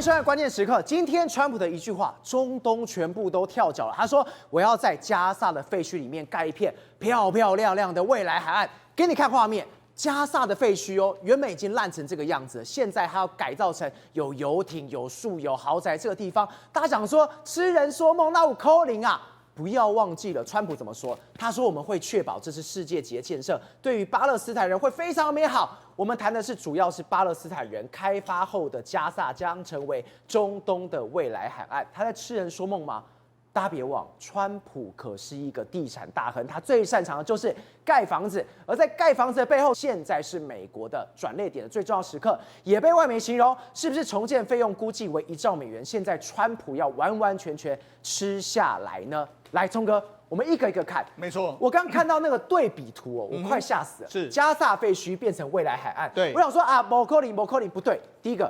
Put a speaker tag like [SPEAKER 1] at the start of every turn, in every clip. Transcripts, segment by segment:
[SPEAKER 1] 迎收看关键时刻。今天川普的一句话，中东全部都跳脚了。他说：“我要在加萨的废墟里面盖一片漂漂亮亮的未来海岸。”给你看画面，加萨的废墟哦，原本已经烂成这个样子，现在还要改造成有游艇、有树、有豪宅。这个地方，大家讲说痴人说梦，那我扣零啊！不要忘记了，川普怎么说？他说我们会确保这是世界级的建设，对于巴勒斯坦人会非常美好。我们谈的是主要是巴勒斯坦人开发后的加萨将成为中东的未来海岸。他在痴人说梦吗？大家别忘，川普可是一个地产大亨，他最擅长的就是盖房子。而在盖房子的背后，现在是美国的转捩点的最重要时刻，也被外媒形容是不是重建费用估计为1兆美元？现在川普要完完全全吃下来呢？来，聪哥，我们一个一个看。
[SPEAKER 2] 没错，
[SPEAKER 1] 我刚看到那个对比图哦，我快吓死了。
[SPEAKER 2] 是
[SPEAKER 1] 加萨废墟变成未来海岸。
[SPEAKER 2] 对，
[SPEAKER 1] 我想说啊，某扣零不对。第一个，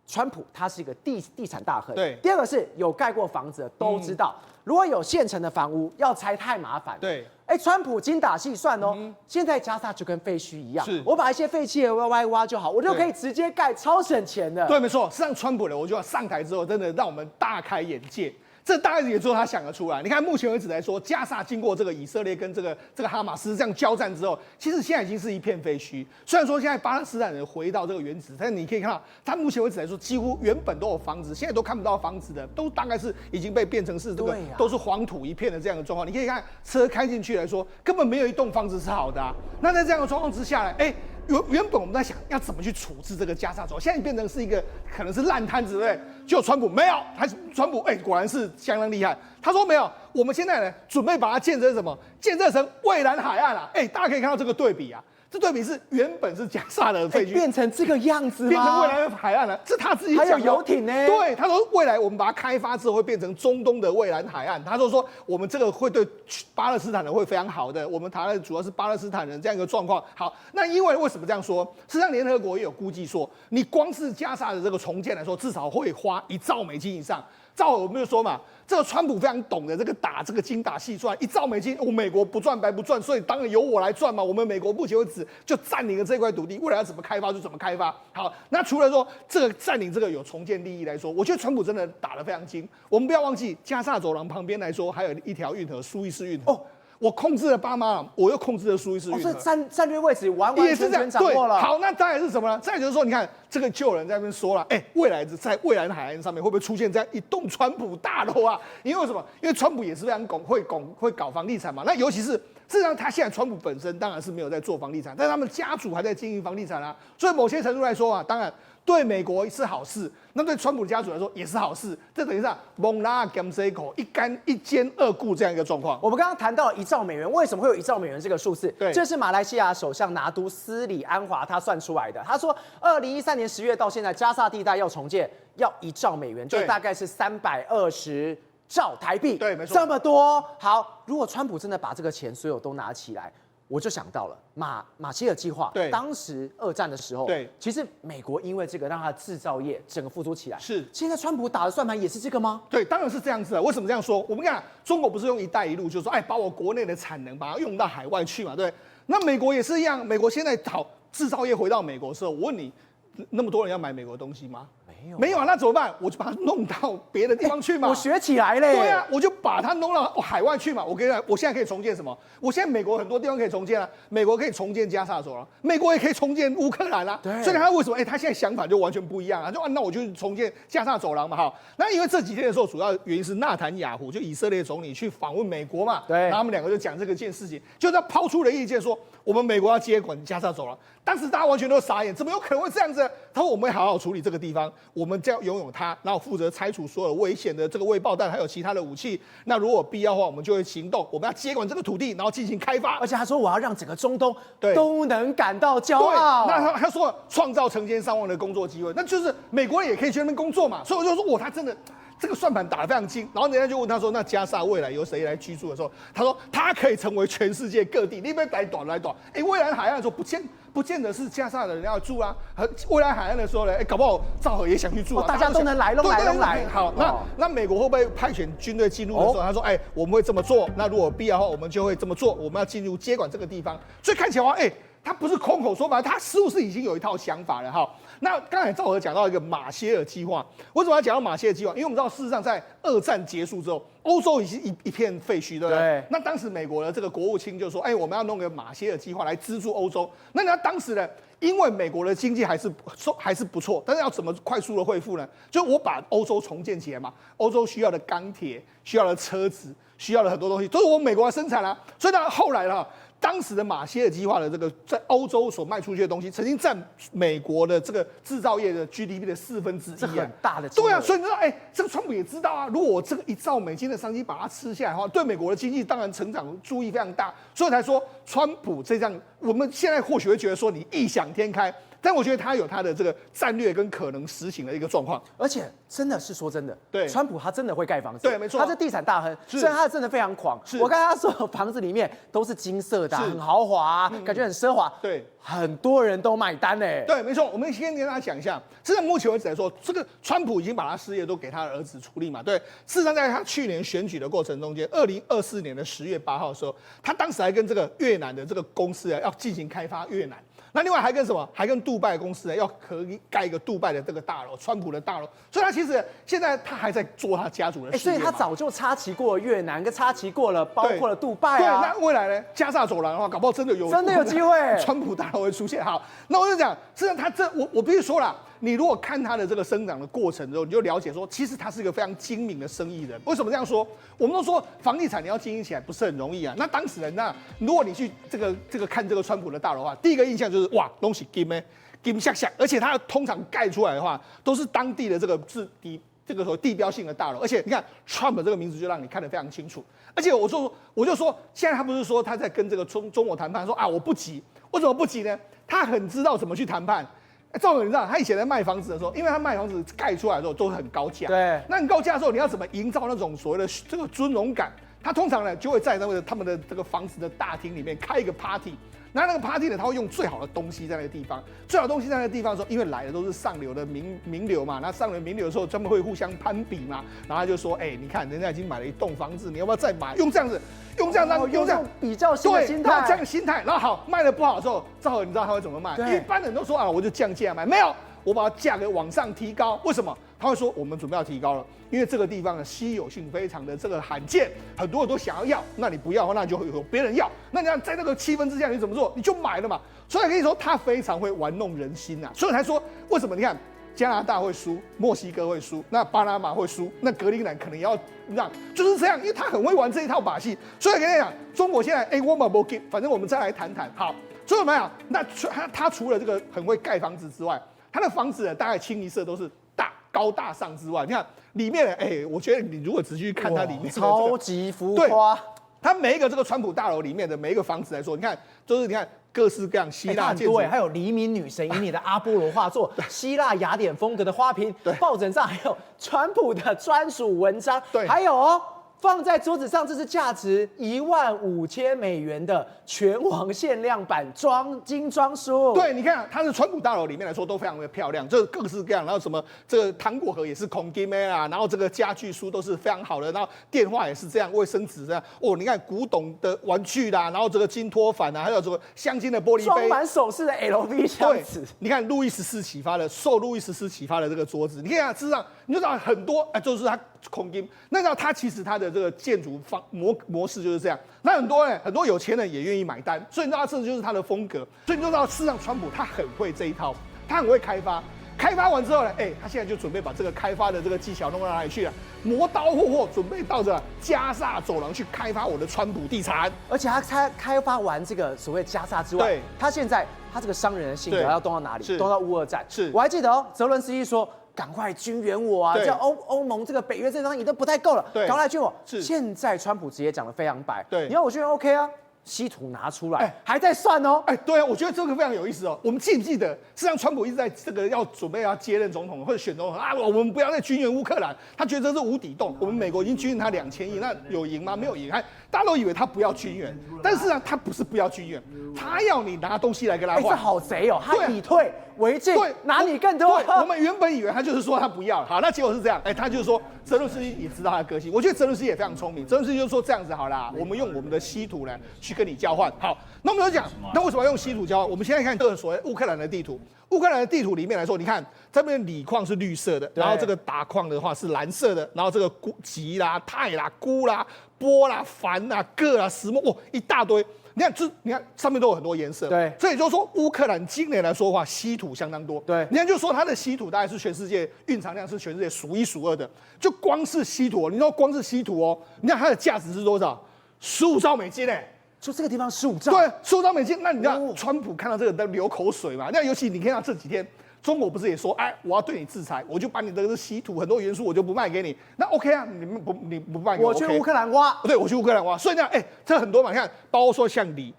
[SPEAKER 1] 川普他是一个地产大亨。
[SPEAKER 2] 对。
[SPEAKER 1] 第二个是有盖过房子的都知道，如果有现成的房屋要拆太麻烦。
[SPEAKER 2] 对。
[SPEAKER 1] 川普精打细算哦，现在加萨就跟废墟一样，
[SPEAKER 2] 是
[SPEAKER 1] 我把一些废弃的挖就好，我就可以直接盖，超省钱的。
[SPEAKER 2] 对，没错。实际上，川普呢，我觉得上台之后，真的让我们大开眼界。这大概也只有他想得出来。你看，目前为止来说，加萨经过这个以色列跟这个哈马斯这样交战之后，其实现在已经是一片废墟。虽然说现在巴勒斯坦人回到这个原址，但是你可以看到，他目前为止来说，几乎原本都有房子，现在都看不到房子的，都大概是已经被变成是这个都是黄土一片的这样的状况。你可以看车开进去来说，根本没有一栋房子是好的啊。那在这样的状况之下呢，原本我们在想要怎么去处置这个加萨州，现在变成是一个可能是烂摊子，对不对？结果川普没有，川普果然是相当厉害。他说没有，我们现在呢准备把它建设什么？建设成蔚蓝海岸啊！大家可以看到这个对比啊。这对比是原本是加萨的废墟，
[SPEAKER 1] 变成这个样子吗？
[SPEAKER 2] 变成蔚蓝海岸了，这他自己讲的。
[SPEAKER 1] 还有游艇呢？
[SPEAKER 2] 对，他说未来我们把它开发之后会变成中东的蔚蓝海岸。他说我们这个会对巴勒斯坦人会非常好的。我们谈的主要是巴勒斯坦人这样一个状况。好，那因为什么这样说？实际上联合国也有估计说，你光是加萨的这个重建来说，至少会花1兆美金以上。照我们就说嘛，这个川普非常懂得打这个精打细算，1兆美金，我美国不赚白不赚，所以当然由我来赚嘛。我们美国目前为止就占领了这块土地，未来要怎么开发就怎么开发。好，那除了说这个占领这个有重建利益来说，我觉得川普真的打得非常精。我们不要忘记加萨走廊旁边来说，还有一条运河——苏伊士运河。我控制了巴马，我又控制了苏伊士运河，
[SPEAKER 1] 这战略位置完完全全掌握了。
[SPEAKER 2] 好，那再来是什么呢？再就是说，你看这个就有人在那边说了，未来在蔚蓝海岸上面会不会出现这样一栋川普大楼啊？因为什么？因为川普也是非常会搞房地产嘛。那尤其是事实上，他现在川普本身当然是没有在做房地产，但是他们家族还在经营房地产啊。所以某些程度来说啊，当然对美国是好事，那对川普的家族来说也是好事。这等于是蒙拉甘塞口一兼二顾这样一个状况。
[SPEAKER 1] 我们刚刚谈到1兆美元，为什么会有1兆美元这个数字？
[SPEAKER 2] 对，
[SPEAKER 1] 这是马来西亚首相拿督斯里安华他算出来的。他说，2013年10月到现在，加萨地带要重建要1兆美元，就大概是320兆台币。
[SPEAKER 2] 对，没错，
[SPEAKER 1] 这么多。好，如果川普真的把这个钱所有都拿起来，我就想到了马歇尔计划。
[SPEAKER 2] 对，
[SPEAKER 1] 当时2战的时候，
[SPEAKER 2] 对，
[SPEAKER 1] 其实美国因为这个让它的制造业整个复苏起来。
[SPEAKER 2] 是，
[SPEAKER 1] 现在川普打的算盘也是这个吗？
[SPEAKER 2] 对，当然是这样子的。为什么这样说？我们看中国不是用“一带一路”，就是说，把我国内的产能把它用到海外去嘛，对。那美国也是一样，美国现在制造业回到美国的时候，我问你，那么多人要买美国的东西吗？没有啊，那怎么办？我就把它弄到别的地方去嘛。
[SPEAKER 1] 我学起来嘞。
[SPEAKER 2] 对啊，我就把它弄到海外去嘛。我跟你讲，我现在可以重建什么？我现在美国很多地方可以重建啊。美国可以重建加萨走廊，美国也可以重建乌克兰啊。
[SPEAKER 1] 对。
[SPEAKER 2] 所以他为什么？他现在想法就完全不一样啊。就那我就重建加萨走廊嘛。好，那因为这几天的时候，主要原因是纳坦雅胡就以色列总理去访问美国嘛。
[SPEAKER 1] 对。
[SPEAKER 2] 然后他们两个就讲这件事情，就他抛出了意见说，我们美国要接管加萨走廊。当时大家完全都傻眼，怎么有可能会这样子？他说我们会好好处理这个地方，我们将拥有它，然后负责拆除所有危险的这个未爆弹，还有其他的武器。那如果必要的话，我们就会行动，我们要接管这个土地，然后进行开发。
[SPEAKER 1] 而且他说我要让整个中东都能感到骄傲。
[SPEAKER 2] 那他说创造成千上万的工作机会，那就是美国人也可以去那边工作嘛。所以我就说他真的。这个算盘打得非常精，然后人家就问他说：“那加萨未来由谁来居住的时候，他说他可以成为全世界各地，你别来短。蔚蓝海岸的时候不见得是加萨的人要住啊，蔚蓝海岸的时候呢，搞不好赵和也想去住啊，
[SPEAKER 1] 大家都能来，弄来。
[SPEAKER 2] 好，那美国会不会派遣军队进入的时候，他说：我们会这么做，那如果必要的话，我们就会这么做，我们要进入接管这个地方。所以看起来他不是空口说白，他似乎是已经有一套想法了哈。那刚才赵和讲到一个马歇尔计划，为什么要讲到马歇尔计划？因为我们知道，事实上在二战结束之后，欧洲已经一片废墟，对不对？
[SPEAKER 1] 对。
[SPEAKER 2] 那当时美国的这个国务卿就说：“哎，我们要弄个马歇尔计划来资助欧洲。”那当时呢，因为美国的经济还是不错，但是要怎么快速的恢复呢？就我把欧洲重建起来嘛，欧洲需要的钢铁、需要的车子、需要的很多东西，都是我们美国来生产啦。所以呢，后来呢，当时的马歇尔计划的这个在欧洲所卖出去的东西，曾经占美国的这个制造业的 GDP 的1/4，
[SPEAKER 1] 这很大的。
[SPEAKER 2] 对啊，所以你知道，这个川普也知道啊，如果我这个1兆美金的商机把它吃下来的话，对美国的经济当然成长注意非常大，所以才说川普这样，我们现在或许会觉得说你异想天开。但我觉得他有他的这个战略跟可能实行的一个状况，
[SPEAKER 1] 而且真的是说真的，
[SPEAKER 2] 对，
[SPEAKER 1] 川普他真的会盖房子，
[SPEAKER 2] 对，没错，
[SPEAKER 1] 他是地产大亨，虽然他真的非常狂，我刚刚说房子里面都是金色的，很豪华，感觉很奢华，
[SPEAKER 2] 对，
[SPEAKER 1] 很多人都买单嘞，
[SPEAKER 2] 对，没错。我们先跟大家讲一下，至少目前为止来说，这个川普已经把他事业都给他的儿子处理嘛，对。事实上，在他去年选举的过程中间，2024年的10月8号的时候，他当时还跟这个越南的这个公司要进行开发越南。那另外还跟什么？还跟杜拜公司要可以盖一个杜拜的这个大楼，川普的大楼。所以他其实现在他还在做他家族的事业。
[SPEAKER 1] 所以他早就插旗过了越南，跟插旗过了，包括了杜拜啊。
[SPEAKER 2] 对，那未来呢？加沙走廊的话，搞不好真的有
[SPEAKER 1] 机会，
[SPEAKER 2] 川普大楼会出现。好，那我就讲，实际上他我必须说了。你如果看他的这个生长的过程之后，你就了解说，其实他是一个非常精明的生意人。为什么这样说？我们都说房地产你要经营起来不是很容易啊。那当事人，那如果你去这个看这个川普的大楼的话，第一个印象就是哇，东西金下下，而且它通常盖出来的话，都是当地的这个所谓地标性的大楼。而且你看 Trump 这个名字就让你看得非常清楚。而且我就说，现在他不是说他在跟这个中国谈判，说啊我不急，为什么不急呢？他很知道怎么去谈判。赵总，你知道他以前在卖房子的时候，因为他卖房子盖出来的时候都是很高价，
[SPEAKER 1] 对，
[SPEAKER 2] 那你高价的时候，你要怎么营造那种所谓的这个尊荣感？他通常呢就会在他们的这个房子的大厅里面开一个 party。那个 party 呢，他会用最好的东西在那个地方。最好的东西在那个地方的时候，因为来的都是上流的名流嘛，那上流名流的时候，他们会互相攀比嘛。然后他就说，你看人家已经买了一栋房子，你要不要再买？用这样
[SPEAKER 1] 比较心的心态，
[SPEAKER 2] 这样的心态。然后好卖的不好的时候，赵和你知道他会怎么卖？一般人都说啊，我就降价卖，没有，我把价格往上提高。为什么？他会说我们准备要提高了，因为这个地方的稀有性非常的这个罕见，很多人都想要，那你不要，那就会有别人要，那你要在那个气氛之下你怎么做？你就买了嘛。所以可以说他非常会玩弄人心啊，所以才说为什么你看加拿大会输，墨西哥会输，那巴拿马会输，那格陵兰可能也要让，就是这样，因为他很会玩这一套把戏。所以跟你讲，中国现在我们不给，反正我们再来谈谈。好，所以怎么样？那他除了这个很会盖房子之外，他的房子呢大概清一色都是高大上之外，你看里面的，我觉得你如果仔细去看它里面的
[SPEAKER 1] 超级浮夸。
[SPEAKER 2] 它每一个这个川普大楼里面的每一个房子来说，你看就是你看各式各样希腊建筑，
[SPEAKER 1] 还有黎明女神以你的阿波罗画作，希腊雅典风格的花瓶，抱枕上还有川普的专属文章，还有放在桌子上，这是价值$15,000的拳王限量版精装书。
[SPEAKER 2] 对，你看它是川普大楼里面来说都非常的漂亮，这各式各样，然后什么这个糖果盒也是孔金妹啊，然后这个家具书都是非常好的，然后电话也是这样，卫生纸这样你看古董的玩具啦，然后这个金托反啊，还有这个镶金的玻璃杯，
[SPEAKER 1] 装满首饰的 LV 箱子。
[SPEAKER 2] 你看路易14启发的受路易14启发的这个桌子，你看事实上你就知道很多就是它孔金，那它其实它的这个建筑模式就是这样。那很多有钱人也愿意买单，所以你知道这就是他的风格。所以你就知道，事实上川普他很会这一套，他很会开发。开发完之后呢，他现在就准备把这个开发的这个技巧弄到哪里去了？磨刀霍霍，准备到这加沙走廊去开发我的川普地产。
[SPEAKER 1] 而且他开发完这个所谓加沙之外，他现在他这个商人的性格要动到哪里？动到乌俄战。我还记得泽伦斯基说，赶快军援我啊！叫欧盟这个北约这张已经不太够了，赶快来军我。现在川普直接讲得非常白，你要我军援 OK 啊。稀土拿出来，还在算哦。
[SPEAKER 2] 对啊，我觉得这个非常有意思哦。我们记不记得，实际上川普一直在这个准备要接任总统或者选总统啊，我们不要再军援乌克兰，他觉得这是无底洞。我们美国已经军援他2000亿，那有赢吗？没有赢。大家都以为他不要军援，但是呢，他不是不要军援，他要你拿东西来跟他换。
[SPEAKER 1] 这好贼哦！他以退违禁，
[SPEAKER 2] 对，
[SPEAKER 1] 拿你更多。
[SPEAKER 2] 对，我们原本以为他就是说他不要，好，那结果是这样，他就是说泽伦斯基也知道他的个性，我觉得泽伦斯基也非常聪明，泽伦斯基就说这样子好啦，我们用我们的稀土呢去跟你交换，好，那我们就讲，那为什么要用稀土交换？我们现在看这个所谓乌克兰的地图。乌克兰的地图里面来说，你看这边锂矿是绿色的，然后这个钯矿的话是蓝色的，然后这个锑啦、钛啦、钴啦、铂啦、钒啦、铬啦、石墨，一大堆。你看上面都有很多颜色，
[SPEAKER 1] 对，
[SPEAKER 2] 所以就是说乌克兰今年来说的话，稀土相当多，
[SPEAKER 1] 对，
[SPEAKER 2] 你看就说它的稀土大概是全世界蕴藏量是全世界数一数二的，就光是稀土，你知道光是稀土哦，你看它的价值是多少？15兆美金
[SPEAKER 1] 就这个地方15兆，
[SPEAKER 2] 对，15兆美金。那你看川普看到这个在流口水嘛？那尤其你看到这几天，中国不是也说，我要对你制裁，我就把你的稀土很多元素我就不卖给你。那 OK 啊，你不卖给我，
[SPEAKER 1] 我去乌克兰挖，
[SPEAKER 2] 对，我去乌克兰挖。所以呢，这很多嘛，你看，包括说像锂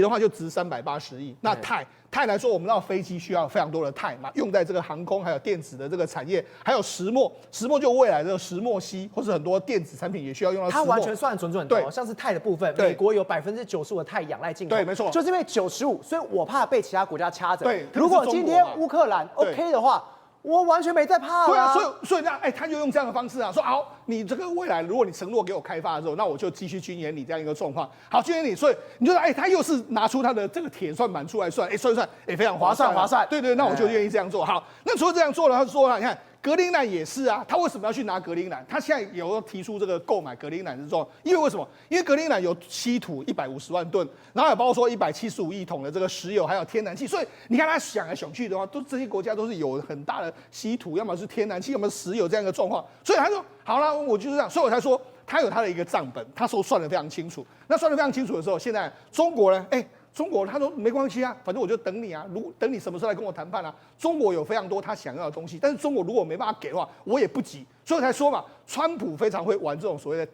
[SPEAKER 2] 的话就值380亿，那钛来说，我们知道飞机需要非常多的钛嘛，用在这个航空还有电子的这个产业，还有石墨就未来的石墨烯，或是很多电子产品也需要用到石墨。
[SPEAKER 1] 它完全算准的，对，像是钛的部分，美国有95%的钛仰赖进口，
[SPEAKER 2] 对，没错，
[SPEAKER 1] 就是因为95，所以我怕被其他国家掐着。
[SPEAKER 2] 对，
[SPEAKER 1] 如果今天乌克兰 OK 的话。我完全没在怕
[SPEAKER 2] 对啊，所以那他就用这样的方式啊，说好，你这个未来如果你承诺给我开发的时候，那我就继续军演你这样一个状况。好，军演你，所以你就说，他又是拿出他的这个铁算盘出来算，算一算，非常划算。对，那我就愿意这样做。好，那除了这样做了，他说了，你看。格陵兰也是啊，他为什么要去拿格陵兰？他现在有提出这个购买格陵兰的状况，因为为什么？因为格陵兰有稀土150万吨，然后也包括说175亿桶的这个石油，还有天然气。所以你看他想来想去的话，这些国家都是有很大的稀土，要么是天然气，要么是石油这样一个状况。所以他说好了，我就是这样，所以我才说他有他的一个账本，他说算得非常清楚。那算得非常清楚的时候，现在中国呢？中国他说没关系啊，反正我就等你啊，等你什么时候来跟我谈判啊？中国有非常多他想要的东西，但是中国如果没办法给的话，我也不急，所以我才说嘛，川普非常会玩这种所谓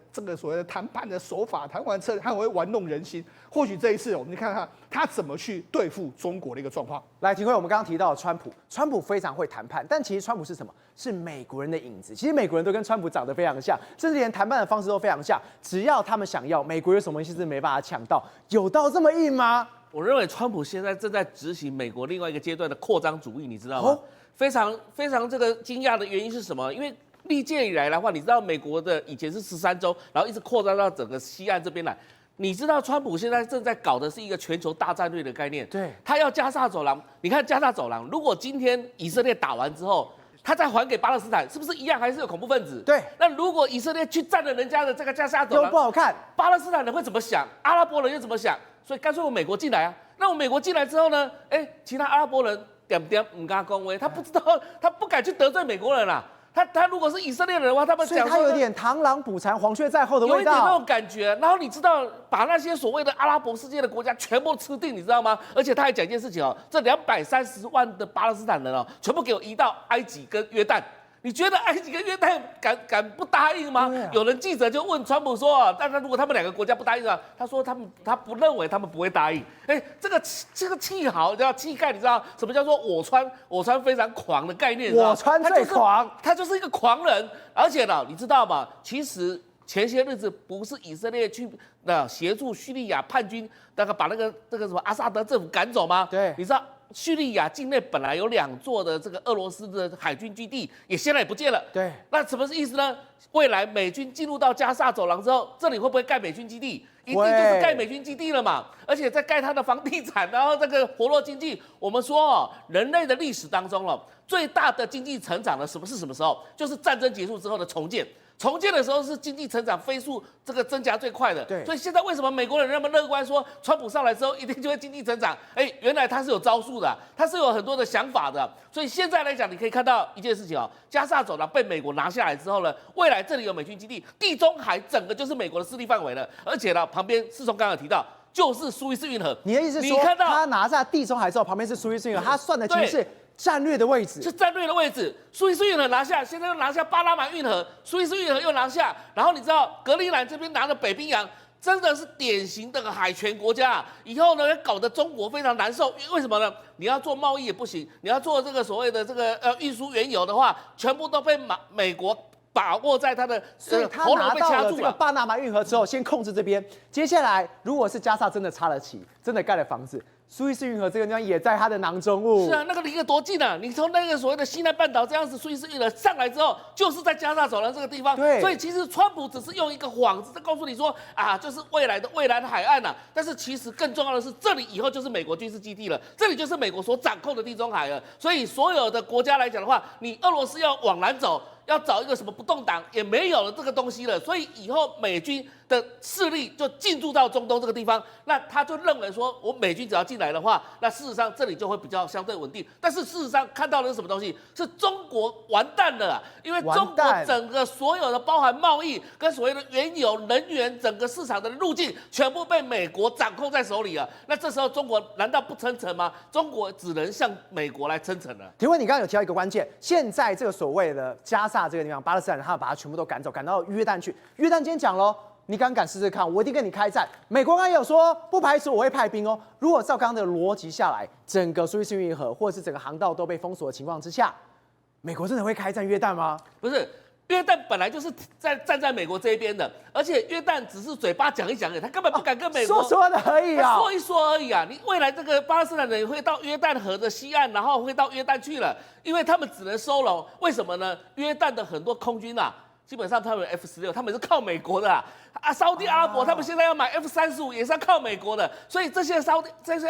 [SPEAKER 2] 的谈判的手法，谈完策他很会玩弄人心。或许这一次我们看看他怎么去对付中国的一个状况。
[SPEAKER 1] 来，廷辉，我们刚刚提到川普非常会谈判，但其实川普是什么？是美国人的影子。其实美国人都跟川普长得非常像，甚至连谈判的方式都非常像。只要他们想要，美国有什么东西是没办法抢到？有到这么硬吗？
[SPEAKER 3] 我认为川普现在正在执行美国另外一个阶段的扩张主义，你知道吗？非常非常这个惊讶的原因是什么？因为历届以来的话，你知道美国的以前是13州，然后一直扩张到整个西岸这边来。你知道川普现在正在搞的是一个全球大战略的概念，
[SPEAKER 1] 对，
[SPEAKER 3] 他要加沙走廊。你看加沙走廊，如果今天以色列打完之后，他再还给巴勒斯坦，是不是一样还是有恐怖分子？
[SPEAKER 1] 对。
[SPEAKER 3] 那如果以色列去占了人家的这个加沙走廊，
[SPEAKER 1] 又不好看，
[SPEAKER 3] 巴勒斯坦人会怎么想？阿拉伯人又怎么想？所以干脆我美国进来啊。那我美国进来之后呢？其他阿拉伯人不敢恭维，他不知道，他不敢去得罪美国人啦。他如果是以色列人的话，他们讲说
[SPEAKER 1] 他有点螳螂捕蝉，黄雀在后的味道，
[SPEAKER 3] 有一点那种感觉。然后你知道，把那些所谓的阿拉伯世界的国家全部吃定，你知道吗？而且他还讲一件事情哦，这230万的巴勒斯坦人哦，全部给我移到埃及跟约旦。你觉得埃及跟约旦敢不答应吗？有人记者就问川普说，但他如果他们2个国家不答应啊，他说他不认为他们不会答应。这个气豪叫气概，你知道什么叫做我川非常狂的概念？
[SPEAKER 1] 我川最狂，
[SPEAKER 3] 他就是一个狂人。而且呢，你知道吗？其实前些日子不是以色列去协助叙利亚叛军把这个什么阿萨德政府赶走吗？
[SPEAKER 1] 对，
[SPEAKER 3] 你知道。叙利亚境内本来有2座的这个俄罗斯的海军基地，现在也不见了。
[SPEAKER 1] 对，
[SPEAKER 3] 那什么意思呢？未来美军进入到加沙走廊之后，这里会不会盖美军基地？一定就是盖美军基地了嘛。而且在盖它的房地产，然后这个活络经济。我们说人类的历史当中最大的经济成长是什么时候？就是战争结束之后的重建。重建的时候是经济成长飞速这个增加最快的，
[SPEAKER 1] 对，
[SPEAKER 3] 所以现在为什么美国人那么乐观说川普上来之后一定就会经济成长？原来他是有招数的，他是有很多的想法的。所以现在来讲，你可以看到一件事情加沙走廊被美国拿下来之后呢，未来这里有美军基地，地中海整个就是美国的势力范围了。而且呢，旁边世聪刚刚有提到，就是苏伊士运河。
[SPEAKER 1] 你的意思是说，他拿下地中海之后，旁边是苏伊士运河，他算的其实是战略的位置，
[SPEAKER 3] 是战略的位置。苏伊士运河拿下，现在又拿下巴拿马运河，苏伊士运河又拿下，然后你知道格陵兰这边拿了北冰洋，真的是典型的海权国家啊！以后呢，搞得中国非常难受，为什么呢？你要做贸易也不行，你要做这个所谓的这个运输原油的话，全部都被美国把握在他的
[SPEAKER 1] 所以他拿到了这个巴拿马运河之后，先控制这边。接下来，如果是加沙真的插了旗，真的盖了房子，苏伊士运河这个地方也在它的囊中物。
[SPEAKER 3] 是啊，那个离得多近啊！你从那个所谓的西南半岛这样子苏伊士运河上来之后，就是在加沙走廊这个地方。
[SPEAKER 1] 对，
[SPEAKER 3] 所以其实川普只是用一个幌子在告诉你说啊，就是未来的海岸呐、但是其实更重要的是，这里以后就是美国军事基地了，这里就是美国所掌控的地中海了。所以所有的国家来讲的话，你俄罗斯要往南走，要找一个什么不动党也没有了这个东西了，所以以后美军的势力就进驻到中东这个地方，那他就认为说，我美军只要进来的话，那事实上这里就会比较相对稳定。但是事实上看到的是什么东西？是中国完蛋了啊，因为中国整个所有的包含贸易跟所谓的原油、能源整个市场的路径，全部被美国掌控在手里了。那这时候中国难道不称臣吗？中国只能向美国来称臣了。
[SPEAKER 1] 提问，你刚刚有提到一个关键，现在这个所谓的加沙这个地方，巴勒斯坦人他要把它全部都赶走，赶到约旦去。约旦今天讲喽，你敢试试看，我一定跟你开战。美国刚刚也有说，不排除我会派兵哦。如果照刚刚的逻辑下来，整个苏伊士运河或者是整个航道都被封锁的情况之下，美国真的会开战约旦吗？
[SPEAKER 3] 不是。约旦本来就是站在美国这一边的，而且约旦只是嘴巴讲一讲而已，他根本不敢跟美国
[SPEAKER 1] 说的而已啊，
[SPEAKER 3] 说一说而已啊。你未来这个巴勒斯坦人会到约旦河的西岸，然后会到约旦去了，因为他们只能收容。为什么呢？约旦的很多空军啊，基本上他们F-16，他们是靠美国的啊，沙特阿拉伯他们现在要买F-35也是要靠美国的，所以这些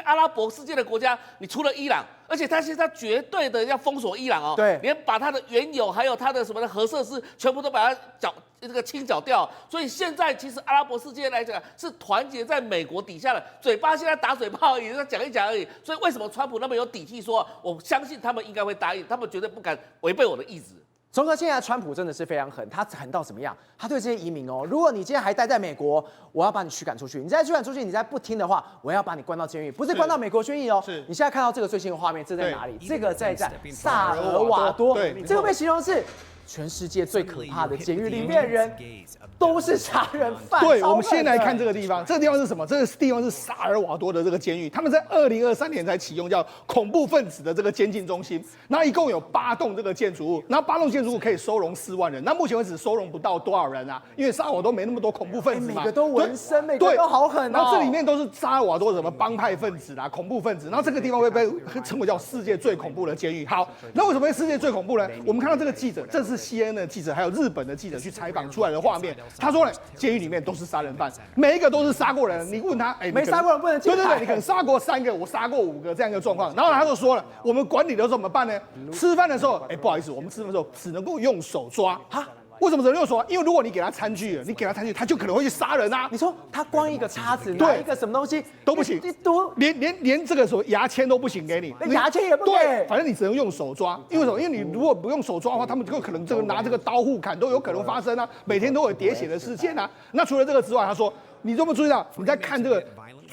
[SPEAKER 3] 阿拉伯世界的国家，你除了伊朗，而且他现在绝对的要封锁伊朗哦，
[SPEAKER 1] 对，
[SPEAKER 3] 连把他的原油还有他的什么的核设施全部都把它清剿掉，所以现在其实阿拉伯世界来讲是团结在美国底下的，嘴巴现在打嘴炮而已，在讲一讲而已。所以为什么川普那么有底气说，我相信他们应该会答应，他们绝对不敢违背我的意志。
[SPEAKER 1] 综合现在川普真的是非常狠，他狠到怎么样？他对这些移民哦，如果你今天还待在美国，我要把你驱赶出去；你再驱赶出去，你再不听的话，我要把你关到监狱，不是关到美国监狱哦。
[SPEAKER 2] 是，
[SPEAKER 1] 你现在看到这个最新的画面，这在哪里？这个在萨尔瓦多，
[SPEAKER 2] 对，
[SPEAKER 1] 这个被形容是全世界最可怕的监狱，里面人都是杀人犯。
[SPEAKER 2] 对，我们先来看这个地方，这个地方是什么？这个地方是萨尔瓦多的这个监狱，他们在2023年才启用叫恐怖分子的这个监禁中心，那一共有8栋这个建筑物，然后8栋建筑物可以收容4万人，那目前为止收容不到多少人啊？因为萨尔瓦多没那么多恐怖分子嘛，
[SPEAKER 1] 每个都纹身，每个都好狠哦。
[SPEAKER 2] 然后这里面都是萨尔瓦多什么帮派分子啦、恐怖分子，然后这个地方会被称为叫世界最恐怖的监狱。好，那为什么会世界最恐怖呢？我们看到这个记者，这是 CNN 的记者，还有日本的记者去采访出来的画面。他说呢，监狱里面都是杀人犯，每一个都是杀过人。你问他，
[SPEAKER 1] 没杀过人不能进来。
[SPEAKER 2] 对，你可能杀过3个，我杀过5个这样一个状况。然后他就说了，我们管理的时候怎么办呢？吃饭的时候，不好意思，我们吃饭的时候只能够用手抓。哈。为什么只能用手？因为如果你给他餐具了，他就可能会去杀人啊！
[SPEAKER 1] 你说他光一个叉子，拿一个什么东西
[SPEAKER 2] 都不行，连这个什么牙签都不行给你，
[SPEAKER 1] 牙签也不给。
[SPEAKER 2] 对，反正你只能用手抓。因为什么？因为你如果不用手抓的话，他们就可能拿这个刀互砍都有可能发生啊，每天都有喋血的事件啊。那除了这个之外，他说，你有没有注意到你在看这个？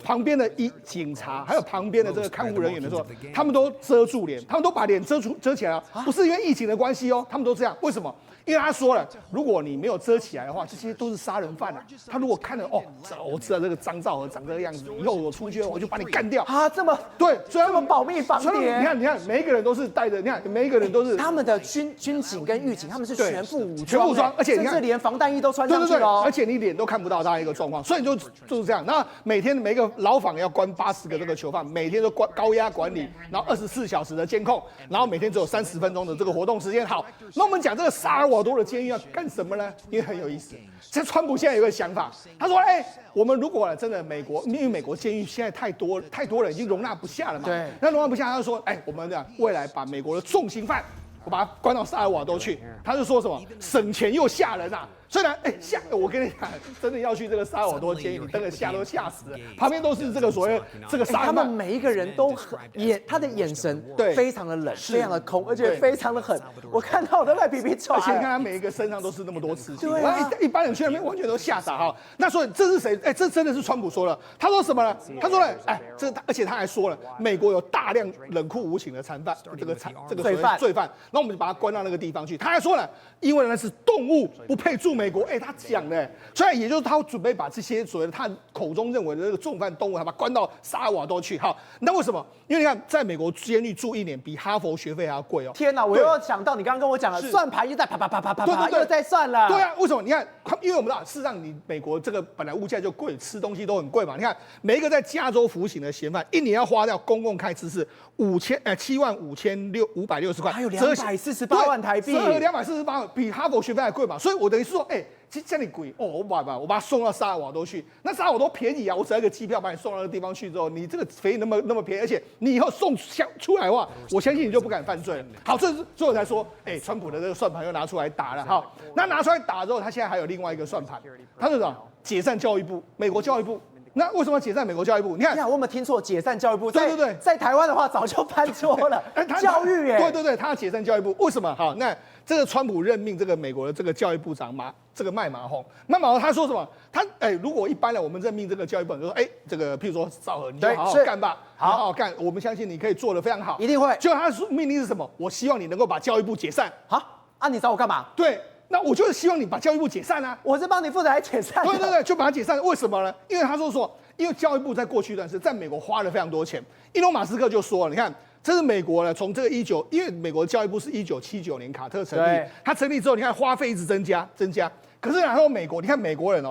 [SPEAKER 2] 旁边的警察还有旁边的这个看护人员的时候，他们都遮住脸，他们都把脸遮起来了，不是因为疫情的关系哦，他们都这样。为什么？因为他说了，如果你没有遮起来的话，这些都是杀人犯啊。他如果看了我知道这个张兆和长这个样子，以后我出去我就把你干掉
[SPEAKER 1] 啊！这么
[SPEAKER 2] 对，所以
[SPEAKER 1] 这么保密防谍。
[SPEAKER 2] 你看，每一个人都是带着，你看每一个人都是
[SPEAKER 1] 他们的军警跟狱警，他们是全副武装，
[SPEAKER 2] 全副武装，而且你看，
[SPEAKER 1] 甚至连防弹衣都穿上去了，
[SPEAKER 2] 而且你脸都看不到他一个状况，所以就是这样。那每天每个牢房要关80个这个囚犯，每天都高压管理，然后24小时的监控，然后每天只有30分钟的这个活动时间。好，那我们讲这个萨尔瓦多的监狱要干什么呢？因为很有意思。这川普现在有个想法，他说：“我们如果真的美国，因为美国监狱现在太多人，已经容纳不下了嘛。
[SPEAKER 1] 对，
[SPEAKER 2] 那容纳不下，他就说：我们未来把美国的重刑犯，我把他关到萨尔瓦多去。他就说什么省钱又吓人啊。”虽然我跟你讲，真的要去这个萨尔瓦多监狱，你真的都吓死了。旁边都是这个所谓这个杀人犯，
[SPEAKER 1] 他们每一个人都他的眼神非常的冷，非常的空，而且非常的狠。我看到我都在皮皮喘。
[SPEAKER 2] 而且你看他每一个身上都是那么多刺青，
[SPEAKER 1] 对啊，
[SPEAKER 2] 一般人去那边完全都吓傻哈。那所以这是谁？这真的是川普说了。他说什么呢？他说了，而且他还说了，美国有大量冷酷无情的罪犯，那我们就把他关到那个地方去。他还说了，因为那是动物，不配住美国，他讲的，所以也就是他准备把这些所谓的他口中认为的这个重犯动物，他把它关到萨尔瓦多去。好，那为什么？因为你看，在美国监狱住1年比哈佛学费还要贵哦。
[SPEAKER 1] 天哪，我又要想到你刚刚跟我讲了，算盘又在啪啪啪啪啪啪，又在算了。
[SPEAKER 2] 对啊，为什么？你看，因为我们知道，事实上你美国这个本来物价就贵，吃东西都很贵嘛。你看，每一个在加州服刑的嫌犯，1年要花掉公共开支是75560块，
[SPEAKER 1] 还有248万台币，
[SPEAKER 2] 折合248万，比哈佛学费还贵嘛。所以我等于是说，这里贵哦，我把它送到萨尔瓦多去，那萨尔瓦多便宜啊，我只要一个机票把你送到那个地方去之后，你这个肥那么便宜，而且你以后送出来的话，我相信你就不敢犯罪了。好，所以我才说，川普的这个算盘又拿出来打了。好，那拿出来打之后，他现在还有另外一个算盘，他是什么？解散教育部，美国教育部。那为什么要解散美国教育部？你看，
[SPEAKER 1] 我有没有听错？解散教育部？
[SPEAKER 2] 对，
[SPEAKER 1] 在台湾的话早就翻桌了。教育
[SPEAKER 2] 对，他要解散教育部，为什么？好，那这个川普任命这个美国的这个教育部长这个麦马洪他说什么？如果一般人我们任命这个教育部长，就说这个譬如说赵和，你就好好干吧，好好干，我们相信你可以做得非常好，
[SPEAKER 1] 一定会。
[SPEAKER 2] 就他的命令是什么？我希望你能够把教育部解散。
[SPEAKER 1] 好啊，你找我干嘛？
[SPEAKER 2] 对。那我就是希望你把教育部解散啊！
[SPEAKER 1] 我是帮你负责来解散。
[SPEAKER 2] 对，就把它解散。为什么呢？因为他说，因为教育部在过去一段时间在美国花了非常多钱。伊隆马斯克就说了，你看，这是美国呢，从这个因为美国的教育部是1979年卡特成立，他成立之后，你看花费一直增加。可是然后你看美国人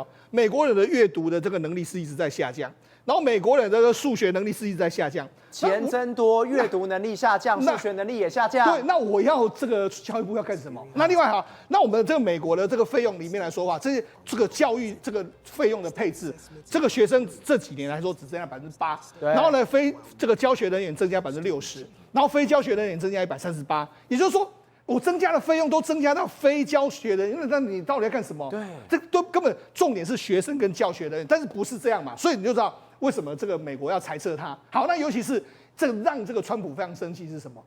[SPEAKER 2] 的阅读的这个能力是一直在下降。然后美国人的这个数学能力是一直在下降，
[SPEAKER 1] 钱增多，阅读能力下降，数学能力也下降。
[SPEAKER 2] 对，那我要这个教育部要干什么？那另外哈，那我们这个美国的这个费用里面来说话，这个教育这个费用的配置，这个学生这几年来说只增加8%，然后呢非这个教学人员增加60%，然后非教学人员增加138%，也就是说。我增加的费用都增加到非教学人员，那你到底要干什么？
[SPEAKER 1] 对，
[SPEAKER 2] 这都根本重点是学生跟教学人员，但是不是这样嘛？所以你就知道为什么这个美国要裁撤他。好，那尤其是这个让这个川普非常生气是什么？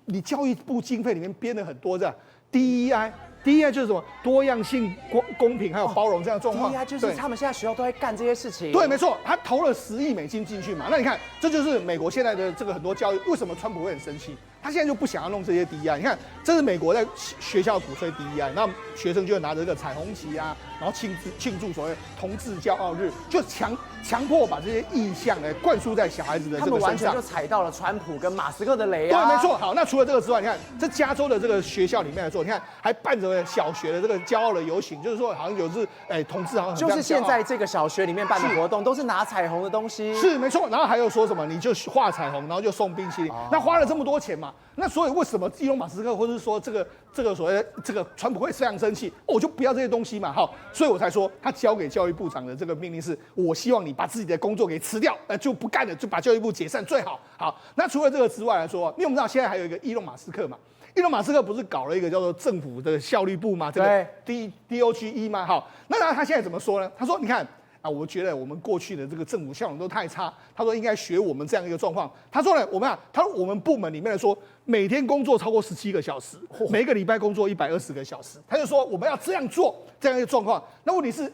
[SPEAKER 2] 你教育部经费里面编了很多这样 DEI 就是什么多样性、公平还有包容这样的状况。
[SPEAKER 1] DEI 就是他们现在学校都在干这些事情。
[SPEAKER 2] 对，没错，他投了10亿美金进去嘛。那你看，这就是美国现在的这个很多教育，为什么川普会很生气？他现在就不想要弄这些 DEI。你看，这是美国在学校鼓吹 DEI， 那学生就会拿着这个彩虹旗啊，然后庆祝所谓同志骄傲日，就强迫把这些意象呢灌输在小孩子的这个身上。
[SPEAKER 1] 他们完全就踩到了川普跟马斯克的雷啊！
[SPEAKER 2] 对，没错。好，那除了这个之外，你看这加州的这个学校里面来说，你看还办着小学的这个骄傲的游行，就是说好像有同志好像
[SPEAKER 1] 就是现在这个小学里面办的活动都是拿彩虹的东西。
[SPEAKER 2] 是没错。然后还有说什么你就画彩虹，然后就送冰淇淋，那花了这么多钱嘛？那所以为什么伊隆马斯克或者是说这个所谓的这个川普会非常生气？我就不要这些东西嘛，好，所以我才说他交给教育部长的这个命令是，我希望你把自己的工作给辞掉，就不干了，就把教育部解散最好。好，那除了这个之外来说，因为我们知道现在还有一个伊隆马斯克嘛，伊隆马斯克不是搞了一个叫做政府的效率部嘛，这个 DOGE 嘛，好，那他现在怎么说呢？他说，你看。我觉得我们过去的这个政府效能都太差。他说应该学我们这样一个状况。他说呢，他说我们部门里面来说，每天工作超过17个小时，每个礼拜工作120个小时。他就说我们要这样做，这样一个状况。那问题是，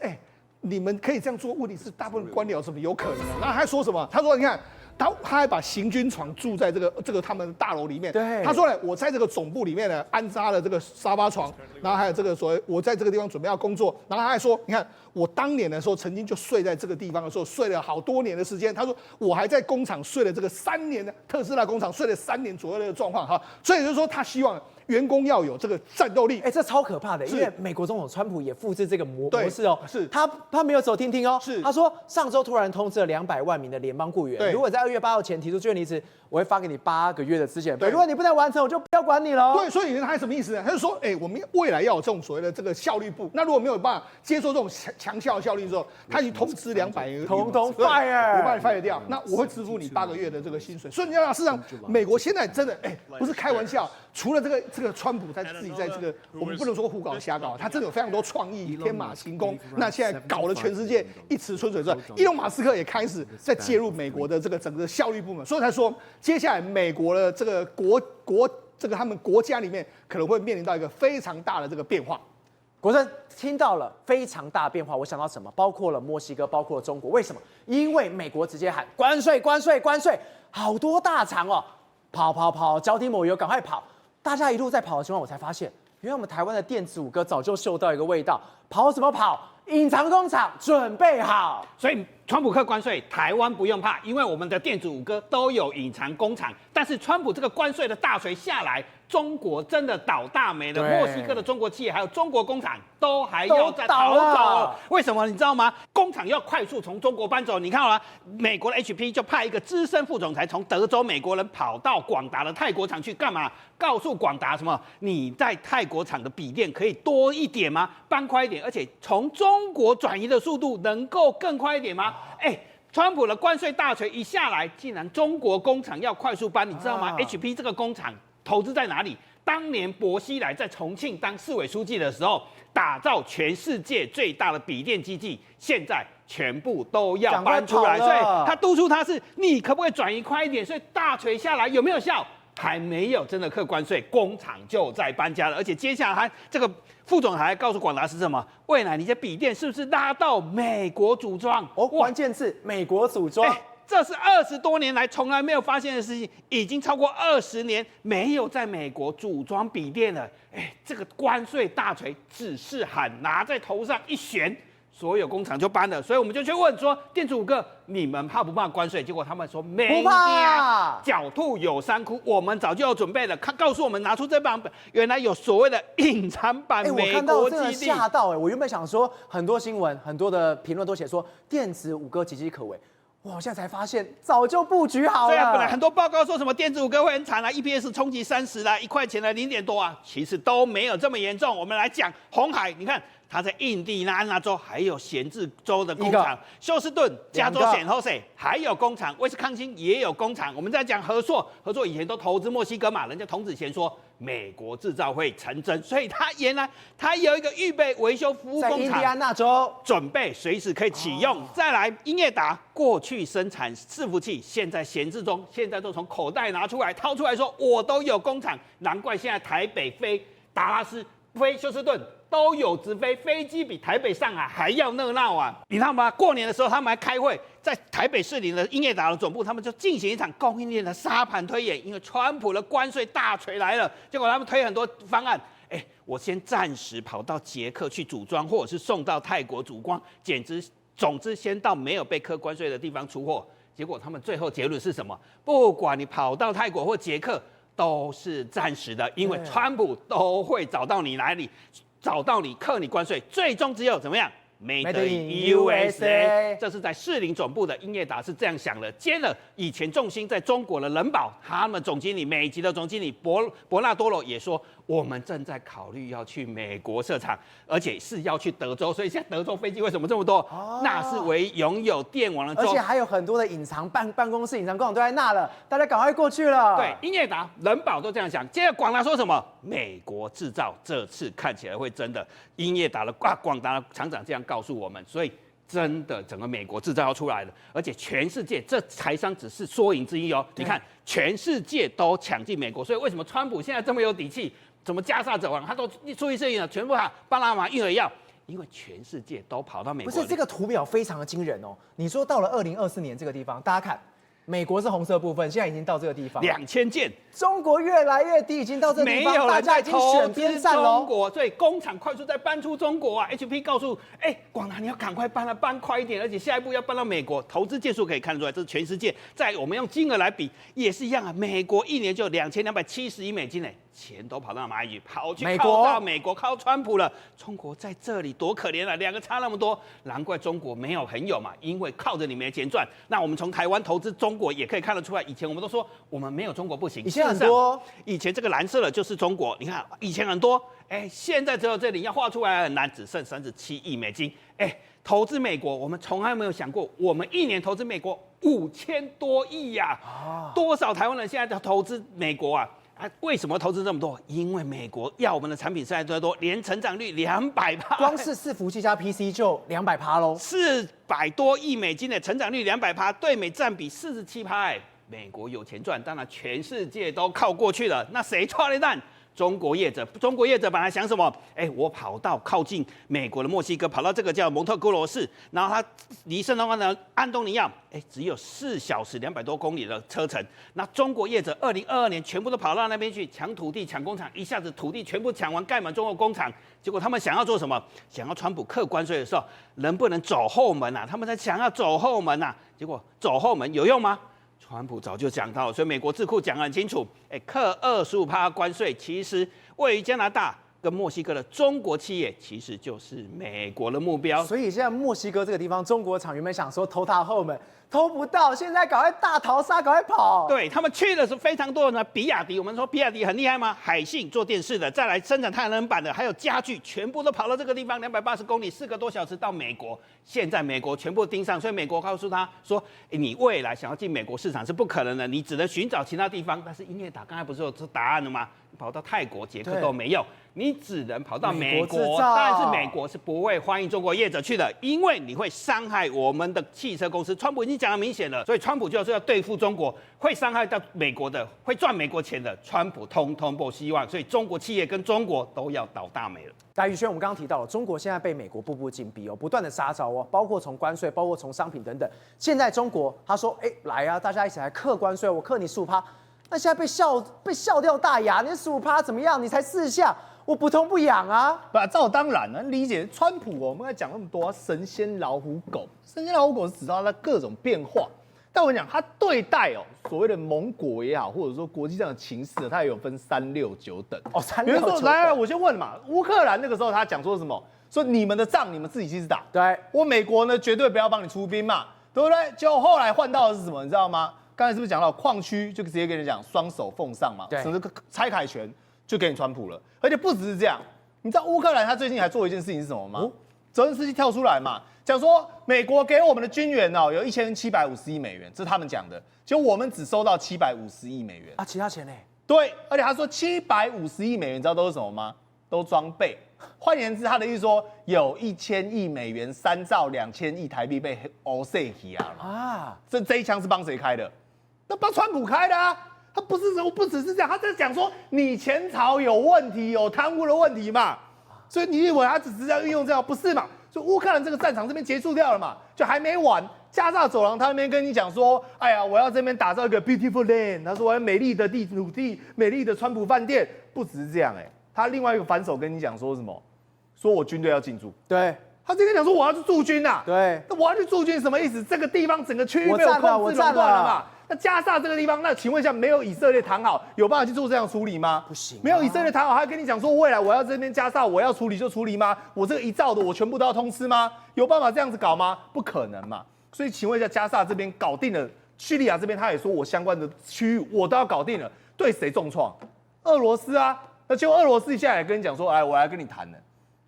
[SPEAKER 2] 你们可以这样做，问题是大部分官僚怎么有可能？然后他说什么？他说你看。他还把行军床住在这个他们的大楼里面。
[SPEAKER 1] 对，
[SPEAKER 2] 他说呢，我在这个总部里面呢安扎了这个沙发床，然后还有这个所谓我在这个地方准备要工作。然后他还说，你看我当年的时候曾经就睡在这个地方的时候，睡了好多年的时间。他说我还在工厂睡了这个3年的特斯拉工厂睡了3年左右的状况哈。所以就是说他希望。员工要有这个战斗力，
[SPEAKER 1] 这超可怕的，因为美国总统川普也复制这个模式哦。
[SPEAKER 2] 是，
[SPEAKER 1] 他没有走听听哦。
[SPEAKER 2] 是，
[SPEAKER 1] 他说上周突然通知了200万名的联邦雇员，如果在2月8号前提出自愿离职，我会发给你8个月的资遣费。如果你不能完成，我就不要管你了。
[SPEAKER 2] 对，所以他什么意思呢？他就说，我们未来要有这种所谓的这个效率部。那如果没有办法接受这种强效效率之后，他去通知200个，
[SPEAKER 1] 统 fire，
[SPEAKER 2] 我把你 fire 掉，那我会支付你8个月的这个薪水。所以你要事实上，美国现在真的，不是开玩笑。除了这个川普自己在这个，我们不能说胡搞瞎搞，他真的有非常多创意，天马行空。那现在搞了全世界一池春水之外，伊隆马斯克也开始在介入美国的这个整个效率部门，所以才说接下来美国的这个他们国家里面可能会面临到一个非常大的这个变化。
[SPEAKER 1] 国珍听到了非常大的变化，我想到什么？包括了墨西哥，包括了中国。为什么？因为美国直接喊关税，关税，关税，好多大厂哦，跑，脚底抹油，赶快跑。大家一路在跑的情况，我才发现原来我们台湾的电子五哥早就嗅到一个味道，跑什么跑？隐藏工厂准备好。
[SPEAKER 4] 所以川普课关税，台湾不用怕，因为我们的电子五哥都有隐藏工厂。但是川普这个关税的大锤下来，中国真的倒大霉了。墨西哥的中国企业还有中国工厂都还要再逃走。为什么你知道吗？工厂要快速从中国搬走。你看好了，美国的 HP 就派一个资深副总裁从德州美国人跑到广达的泰国厂去干嘛？告诉广达什么？你在泰国厂的笔电可以多一点吗？搬快一点，而且从中国转移的速度能够更快一点吗？川普的关税大锤一下来，竟然中国工厂要快速搬，你知道吗？HP 这个工厂投资在哪里？当年薄熙来在重庆当市委书记的时候，打造全世界最大的笔电基地，现在全部都要搬出来，所以他督促他是你可不可以转移快一点？所以大锤下来有没有效？还没有真的课关税，工厂就在搬家了，而且接下来还这个副总还告诉广达是什么？未来你的笔电是不是拉到美国组装？
[SPEAKER 1] 关键字美国组装。
[SPEAKER 4] 这是20多年来从来没有发现的事情，已经超过20年没有在美国组装笔电了。这个关税大锤只是喊拿在头上一旋，所有工厂就搬了。所以我们就去问说，电子五哥，你们怕不怕关税？结果他们说没怕，狡兔有三窟，我们早就有准备了。告诉我们拿出这版本，原来有所谓的隐藏版美国基地。
[SPEAKER 1] 我看到真的吓到我原本想说很多新闻、很多的评论都写说电子五哥岌岌可危。哇！我现在才发现，早就布局好了。
[SPEAKER 4] 对啊，本来很多报告说什么电子五哥会很惨啦，EPS 冲击30啦，1块钱的0点多啊，其实都没有这么严重。我们来讲鸿海，你看它在印第安纳州还有闲置州的工厂，休斯顿、加州显后塞还有工厂，威斯康星也有工厂。我们在讲合作以前都投资墨西哥嘛，人家童子贤说美国制造会成真，所以他原来他有一个预备维修服务工厂，
[SPEAKER 1] 在印第安纳州
[SPEAKER 4] 准备随时可以启用。再来，英业达过去生产伺服器，现在闲置中，现在都从口袋拿出来掏出来说，我都有工厂，难怪现在台北飞达拉斯、飞休斯顿都有直飞，飞机比台北、上海还要热闹啊！你知道吗？过年的时候他们还开会，在台北市里的英业达的总部，他们就进行一场供应链的沙盘推演，因为川普的关税大锤来了，结果他们推很多方案。我先暂时跑到捷克去组装，或者是送到泰国组装，总之先到没有被课关税的地方出货。结果他们最后结论是什么？不管你跑到泰国或捷克，都是暂时的，因为川普都会找到你哪里，找到你课你关税，最终只有怎么样？Made in USA， 这是在士林总部的英业达是这样想的，接了以前重心在中国的人保，他们总经理美籍的总经理博纳多罗也说，我们正在考虑要去美国设厂，而且是要去德州，所以现在德州飞机为什么这么多？那是唯一拥有电网的州，
[SPEAKER 1] 而且还有很多的隐藏办公室、隐藏工厂都在那了，大家赶快过去了。
[SPEAKER 4] 对，英业达、人保都这样想。接着广达说什么？美国制造，这次看起来会真的。英业达的广达的厂长这样告诉我们，所以真的整个美国制造要出来了，而且全世界这台商只是缩影之一哦。你看，全世界都抢进美国，所以为什么川普现在这么有底气？怎么加沙走廊他都注意事情了，全部巴拿马运河要，因为全世界都跑到美国。
[SPEAKER 1] 不是这个图表非常的惊人哦。你说到了2024年这个地方，大家看。美国是红色部分，现在已经到这个地方
[SPEAKER 4] ，2000件。
[SPEAKER 1] 中国越来越低，已经到这个地方，大家已经选边站喽。
[SPEAKER 4] 中国，所以工厂快速在搬出中国啊。HP 告诉，广达你要赶快搬了，搬快一点，而且下一步要搬到美国。投资件数可以看出来，这是全世界。在我们用金额来比，也是一样啊。美国一年就2270亿美金呢，钱都跑到哪里去？跑去靠到美国，靠川普了。中国在这里多可怜啊，两个差那么多，难怪中国没有朋友嘛，因为靠着你没钱赚。那我们从台湾投资中国也可以看得出来，以前我们都说我们没有中国不行，
[SPEAKER 1] 以前很多，
[SPEAKER 4] 以前这个蓝色的就是中国，你看以前很多，现在只有这里要画出来很难，只剩37亿美金，投资美国，我们从来没有想过，我们一年投资美国5000多亿呀，多少台湾人现在在投资美国啊？为什么投资这么多？因为美国要我们的产品实在多，连成长率200%，
[SPEAKER 1] 光是伺服器加 PC 就200%喽
[SPEAKER 4] ，400多亿美金的成长率200%，对美占比47%，美国有钱赚，当然全世界都靠过去了。那谁抓了蛋？中国业者。中国业者本来想什么？我跑到靠近美国的墨西哥，跑到这个叫蒙特哥罗市，然后它离圣安东尼奥，只有4小时200多公里的车程。那中国业者2022年全部都跑到那边去抢土地、抢工厂，一下子土地全部抢完，盖满中国工厂。结果他们想要做什么？想要川普课关税的时候，能不能走后门啊？他们在想要走后门啊。结果走后门有用吗？川普早就讲到了，所以美国智库讲得很清楚，课25%关税，其实位于加拿大跟墨西哥的中国企业，其实就是美国的目标。
[SPEAKER 1] 所以现在墨西哥这个地方，中国厂原本想说偷他后门，偷不到，现在赶快大逃杀，赶快跑。
[SPEAKER 4] 对，他们去的是非常多的比亚迪，我们说比亚迪很厉害吗？海信做电视的，再来生产太阳能板的，还有家具，全部都跑到这个地方，280公里，4个多小时到美国。现在美国全部盯上，所以美国告诉他说，你未来想要进美国市场是不可能的，你只能寻找其他地方。但是英业达刚才不是有这答案了吗？跑到泰国、捷克都没用，你只能跑到美国。但是美国是不会欢迎中国业者去的，因为你会伤害我们的汽车公司。川普已经讲得明显了，所以川普就是要对付中国，会伤害到美国的，会赚美国钱的，川普通通不希望。所以中国企业跟中国都要倒大霉了。
[SPEAKER 1] 来，宇轩，我们刚刚提到了，中国现在被美国步步紧逼哦，不断的杀招哦，包括从关税，包括从商品等等。现在中国他说，来啊，大家一起来克关税，我克你15%。那现在被笑掉大牙，你15%怎么样？你才4项，我不痛不痒啊！
[SPEAKER 2] 不，照当然了，理解川普我们刚才讲那么多神仙老虎狗，神仙老虎狗是指到它各种变化。但我讲他对待所谓的盟国也好，或者说国际上的情势，他也有分3、6、9等。比如说，来，我先问嘛，乌克兰那个时候他讲说什么？说你们的仗你们自己去打，
[SPEAKER 1] 对，
[SPEAKER 2] 我美国呢绝对不要帮你出兵嘛，对不对？结果后来换到的是什么？你知道吗？刚才是不是讲到矿区就直接跟你讲双手奉上嘛，甚至拆凯权就给你川普了，而且不只是这样，你知道乌克兰他最近还做一件事情是什么吗？泽连斯基跳出来嘛，讲说美国给我们的军援有1750亿美元，这是他们讲的，结果我们只收到750亿美元
[SPEAKER 1] 啊，其他钱呢？
[SPEAKER 2] 对，而且他说750亿美元，你知道都是什么吗？都装备。换言之，他的意思说有1000亿美元，3兆2000亿台币被欧塞起啊！这一枪是帮谁开的？那帮川普开的啊！他不只是这样，他在讲说你前朝有问题，有贪污的问题嘛。所以你以为他只是在运用这样？不是嘛？所以乌克兰这个战场这边结束掉了嘛，就还没完。加沙走廊他那边跟你讲说，哎呀，我要这边打造一个 beautiful land， 他说我要美丽的土地，美丽的川普饭店。不只是这样，他另外一个反手跟你讲说什么？说我军队要进驻。
[SPEAKER 1] 对。
[SPEAKER 2] 他直接讲说我要去驻军呐，
[SPEAKER 1] 对，
[SPEAKER 2] 那我要去驻军什么意思？这个地方整个区域被我控制垄断了嘛？那加沙这个地方，那请问一下，没有以色列谈好，有办法去做这样处理吗？
[SPEAKER 1] 不行，
[SPEAKER 2] 没有以色列谈好，还跟你讲说未来我要这边加沙，我要处理就处理吗？我这个一兆的我全部都要通吃吗？有办法这样子搞吗？不可能嘛！所以请问一下，加沙这边搞定了，叙利亚这边他也说我相关的区域我都要搞定了，对谁重创？俄罗斯啊！那结果俄罗斯现在也跟你讲说，哎，我来跟你谈了。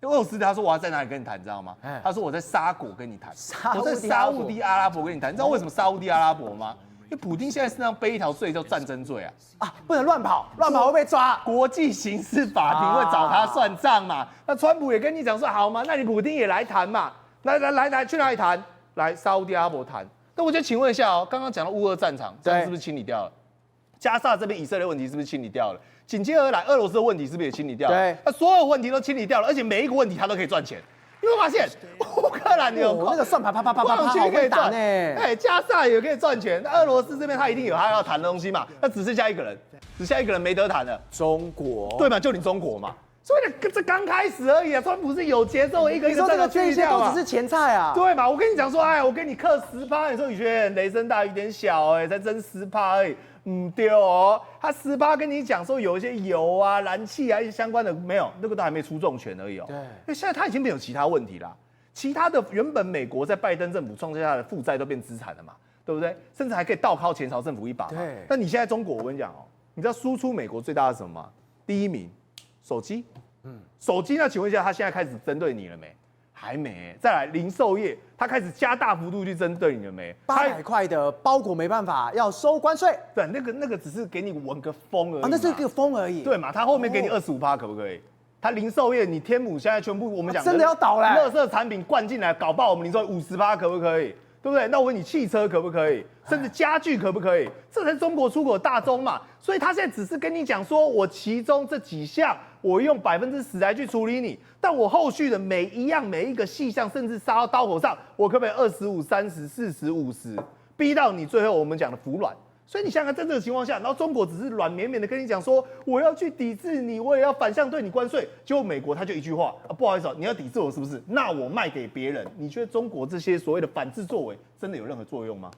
[SPEAKER 2] 俄罗斯他说我要在哪里跟你谈，你知道吗？他说我在沙果跟你谈，我在沙烏地阿拉伯跟你谈。你知道为什么沙烏地阿拉伯吗？因为普丁现在身上背一条罪叫战争罪啊，
[SPEAKER 1] 不能乱跑，乱跑会被抓。
[SPEAKER 2] 国际刑事法庭会找他算账嘛。那川普也跟你讲说好嘛，那你普丁也来谈嘛，来去哪里谈？来沙烏地阿拉伯谈。那我就请问一下刚刚讲到乌俄战场，这样是不是清理掉了？加沙这边以色列问题是不是清理掉了？紧接而来，俄罗斯的问题是不是也清理掉了？
[SPEAKER 1] 对，
[SPEAKER 2] 那所有问题都清理掉了，而且每一个问题他都可以赚钱。你会发现，乌克兰有
[SPEAKER 1] 那个算盘啪好会打呢。
[SPEAKER 2] 加沙也可以赚钱。那俄罗斯这边他一定有他要谈的东西嘛？那只剩下一个人，只剩下一个人没得谈了，
[SPEAKER 1] 中国，
[SPEAKER 2] 对嘛？就你中国嘛。所以这刚开始而已啊，川普是有节奏，一个一个
[SPEAKER 1] 这个这些都只是前菜啊。
[SPEAKER 2] 对嘛？我跟你讲说，我给你克10%，你说宇轩雷声大雨点小，才争10%而已。对哦，他18跟你讲说有一些油啊、燃气啊一些相关的没有，那个都还没出重拳而已哦。
[SPEAKER 1] 对，因
[SPEAKER 2] 为现在他已经没有其他问题啦，其他的原本美国在拜登政府创下的负债都变资产了嘛，对不对？甚至还可以倒靠前朝政府一把嘛。
[SPEAKER 1] 对。
[SPEAKER 2] 但你现在中国，我跟你讲你知道输出美国最大的是什么吗？第一名，手机。手机那请问一下，他现在开始针对你了没？还没。再来零售业，他开始加大幅度去针对你了没
[SPEAKER 1] ？800块的包裹没办法，要收关税。
[SPEAKER 2] 对，那个只是给你闻个风而已。
[SPEAKER 1] 那是个风而已。
[SPEAKER 2] 对嘛？他后面给你25%，可不可以？他零售业，你天母现在全部我们讲
[SPEAKER 1] 真的要倒了，
[SPEAKER 2] 垃圾产品灌进来，搞爆我们零售50%，可不可以？
[SPEAKER 5] 对不对？那我问你，汽车可不可以？甚至家具可不可以？这才是中国出口大宗嘛。所以他现在只是跟你讲说，我其中这几项，我用10%来去处理你，但我后续的每一个细项，甚至杀到刀口上，我可不可以25、30、40、50，逼到你最后我们讲的服软？所以你想想看，在这个情况下，然后中国只是软绵绵的跟你讲说，我要去抵制你，我也要反向对你关税。结果美国他就一句话啊，不好意思，你要抵制我是不是？那我卖给别人。你觉得中国这些所谓的反制作为，真的有任何作用吗？